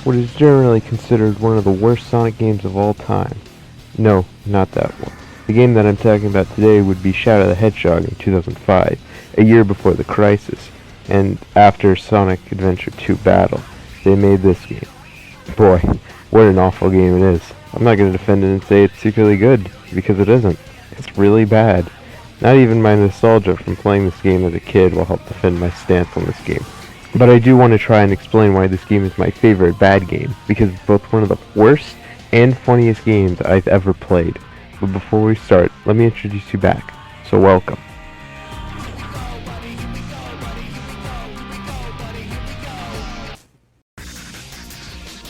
what is generally considered one of the worst Sonic games of all time. No, not that one. The game that I'm talking about today would be Shadow the Hedgehog in 2005, a year before the Crisis, and after Sonic Adventure 2 Battle. They made this game. Boy, what an awful game it is. I'm not going to defend it and say it's secretly good, because it isn't. It's really bad. Not even my nostalgia from playing this game as a kid will help defend my stance on this game. But I do want to try and explain why this game is my favorite bad game, because it's both one of the worst and funniest games I've ever played. But before we start, let me introduce you back. So welcome.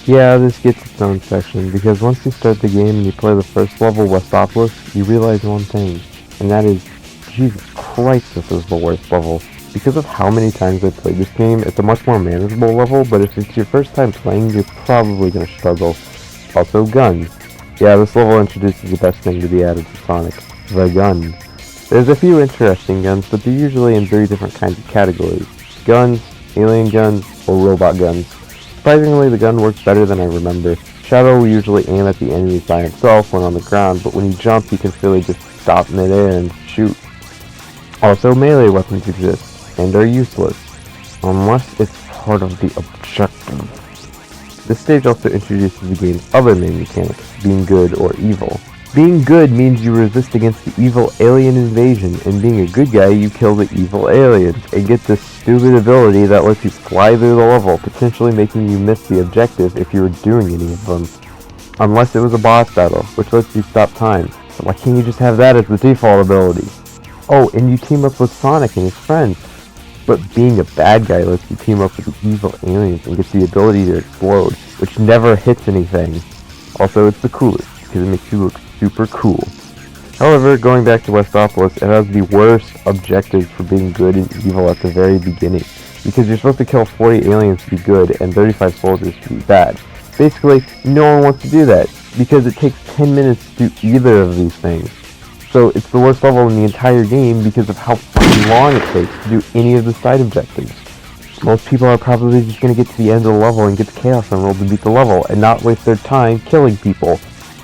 Yeah, this gets its own section, because once you start the game and you play the first level, Westopolis, you realize one thing, and that is, Jesus Christ, this is the worst level. Because of how many times I played this game, it's a much more manageable level, but if it's your first time playing, you're probably going to struggle. Also, guns. Yeah, this level introduces the best thing to be added to Sonic, the gun. There's a few interesting guns, but they're usually in 3 different kinds of categories. Guns, alien guns, or robot guns. Surprisingly, the gun works better than I remember. Shadow will usually aim at the enemies by himself when on the ground, but when you jump, you can really just stop midair and shoot. Also, melee weapons exist, and are useless, unless it's part of the objective. This stage also introduces the game's other main mechanics, being good or evil. Being good means you resist against the evil alien invasion, and being a good guy, you kill the evil aliens, and get this stupid ability that lets you fly through the level, potentially making you miss the objective if you were doing any of them. Unless it was a boss battle, which lets you stop time. So why can't you just have that as the default ability? Oh, and you team up with Sonic and his friends. But being a bad guy lets you team up with the evil aliens and gets the ability to explode, which never hits anything. Also, it's the coolest, because it makes you look super cool. However, going back to Westopolis, it has the worst objectives for being good and evil at the very beginning, because you're supposed to kill 40 aliens to be good and 35 soldiers to be bad. Basically, no one wants to do that, because it takes 10 minutes to do either of these things. So it's the worst level in the entire game because of how fucking long it takes to do any of the side objectives. Most people are probably just going to get to the end of the level and get the Chaos Emerald to beat the level, and not waste their time killing people.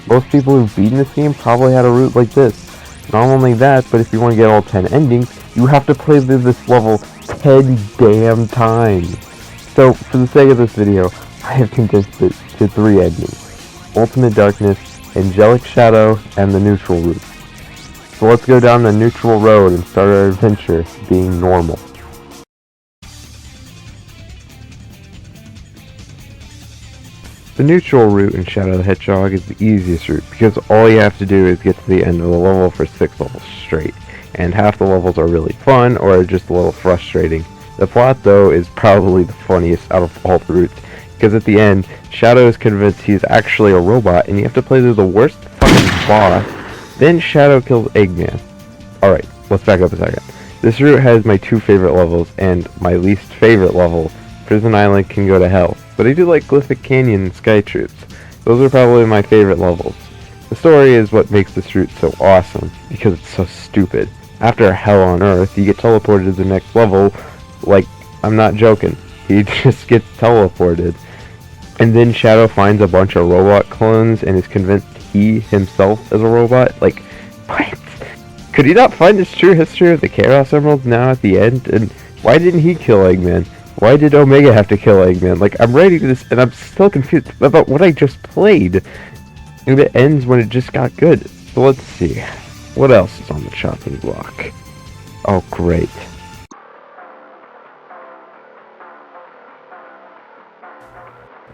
Most people who've beaten this game probably had a route like this. Not only that, but if you want to get all 10 endings, you have to play through this level 10 damn times. So, for the sake of this video, I have condensed it to 3 endings. Ultimate Darkness, Angelic Shadow, and the Neutral Route. So let's go down the neutral road and start our adventure being normal. The neutral route in Shadow the Hedgehog is the easiest route because all you have to do is get to the end of the level for 6 levels straight, and half the levels are really fun or just a little frustrating. The plot though is probably the funniest out of all the routes, because at the end, Shadow is convinced he's actually a robot and you have to play through the worst fucking boss. Then Shadow kills Eggman. Alright, let's back up a second. This route has my 2 favorite levels, and my least favorite level, Prison Island Can Go to Hell. But I do like Glyphic Canyon and Sky Troops. Those are probably my favorite levels. The story is what makes this route so awesome, because it's so stupid. After Hell on Earth, you get teleported to the next level, like, I'm not joking. He just gets teleported. And then Shadow finds a bunch of robot clones and is convinced he himself is a robot? Like, what? Could he not find his true history of the Chaos Emeralds now at the end? And why didn't he kill Eggman? Why did Omega have to kill Eggman? Like, I'm ready to this, and I'm still confused about what I just played. And it ends when it just got good. So let's see. What else is on the chopping block? Oh, great.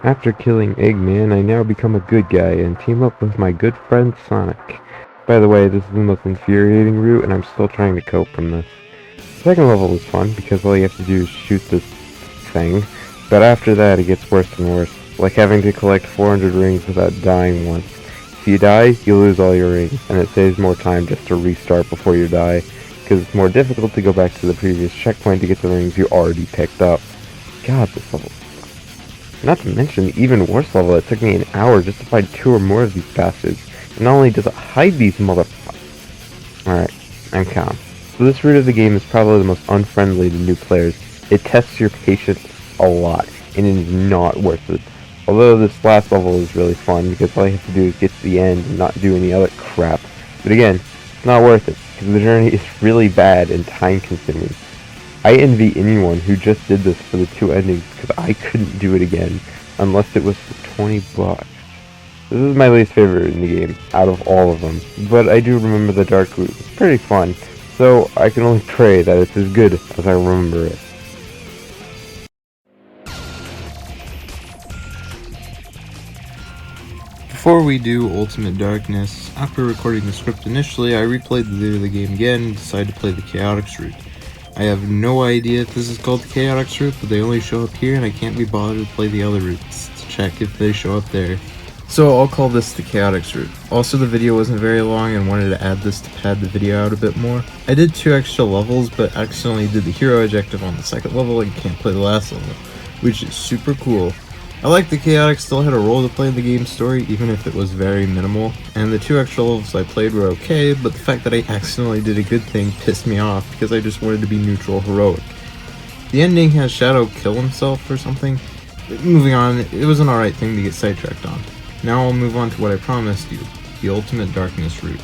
After killing Eggman, I now become a good guy and team up with my good friend Sonic. By the way, this is the most infuriating route and I'm still trying to cope from this. The second level is fun because all you have to do is shoot this thing, but after that it gets worse and worse, like having to collect 400 rings without dying once. If you die, you lose all your rings, and it saves more time just to restart before you die, because it's more difficult to go back to the previous checkpoint to get the rings you already picked up. God, this level. Not to mention the even worse level that took me an hour just to find 2 or more of these bastards. And not only does it hide these motherfuckers. Alright, I'm calm. So this route of the game is probably the most unfriendly to new players. It tests your patience a lot, and it is not worth it. Although this last level is really fun because all you have to do is get to the end and not do any other crap. But again, it's not worth it because the journey is really bad and time consuming. I envy anyone who just did this for the 2 endings because I couldn't do it again unless it was for 20 bucks. This is my least favorite in the game out of all of them, but I do remember the dark route. It's pretty fun, so I can only pray that it's as good as I remember it. Before we do Ultimate Darkness, after recording the script initially, I replayed the game again and decided to play the Chaotix route. I have no idea if this is called the Chaotix route, but they only show up here and I can't be bothered to play the other routes to check if they show up there. So I'll call this the Chaotix route. Also, the video wasn't very long and wanted to add this to pad the video out a bit more. I did 2 extra levels, but accidentally did the hero objective on the 2nd level and can't play the last level, which is super cool. I like the Chaotix still had a role to play in the game's story, even if it was very minimal, and the 2 extra levels I played were okay, but the fact that I accidentally did a good thing pissed me off because I just wanted to be neutral heroic. The ending has Shadow kill himself or something. Moving on, it was an alright thing to get sidetracked on. Now I'll move on to what I promised you, the Ultimate Darkness route.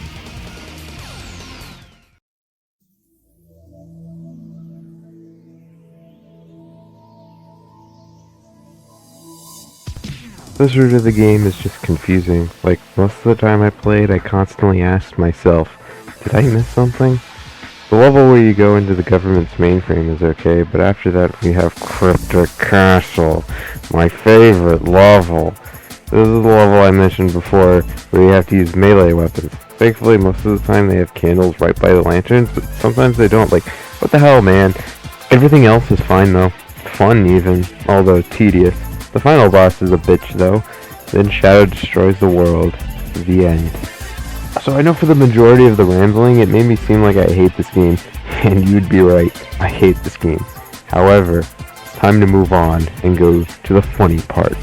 This route of the game is just confusing. Like, most of the time I played, I constantly asked myself, did I miss something? The level where you go into the government's mainframe is okay, but after that we have Cryptic Castle, my favorite level. This is the level I mentioned before, where you have to use melee weapons. Thankfully, most of the time they have candles right by the lanterns, but sometimes they don't. Like, what the hell, man? Everything else is fine, though. Fun, even, although tedious. The final boss is a bitch, though. Then Shadow destroys the world. The end. So I know for the majority of the rambling, it made me seem like I hate this game. And you'd be right. I hate this game. However, it's time to move on and go to the funny part.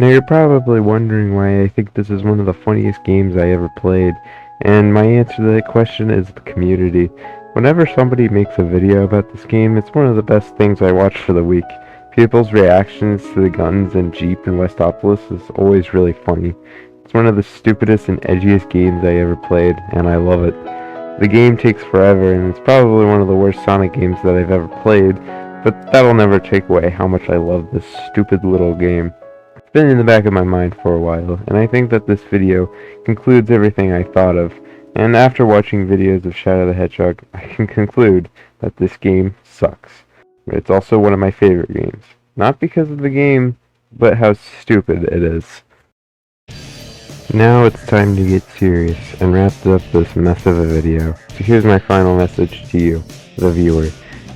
Now you're probably wondering why I think this is one of the funniest games I ever played. And my answer to that question is the community. Whenever somebody makes a video about this game, it's one of the best things I watch for the week. People's reactions to the guns and Jeep in Westopolis is always really funny. It's one of the stupidest and edgiest games I ever played, and I love it. The game takes forever, and it's probably one of the worst Sonic games that I've ever played, but that'll never take away how much I love this stupid little game. It's been in the back of my mind for a while, and I think that this video concludes everything I thought of. And after watching videos of Shadow the Hedgehog, I can conclude that this game sucks. But it's also one of my favorite games. Not because of the game, but how stupid it is. Now it's time to get serious and wrap up this mess of a video. So here's my final message to you, the viewer.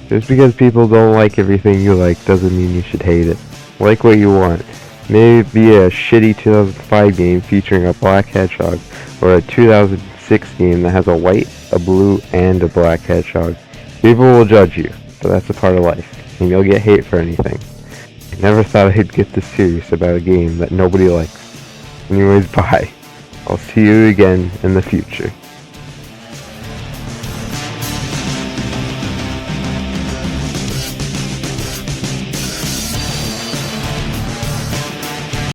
Just because people don't like everything you like doesn't mean you should hate it. Like what you want. Maybe a shitty 2005 game featuring a black hedgehog, or a 2006 game that has a white, a blue, and a black hedgehog. People will judge you, but that's a part of life, and you'll get hate for anything. I never thought I'd get this serious about a game that nobody likes. Anyways, bye. I'll see you again in the future.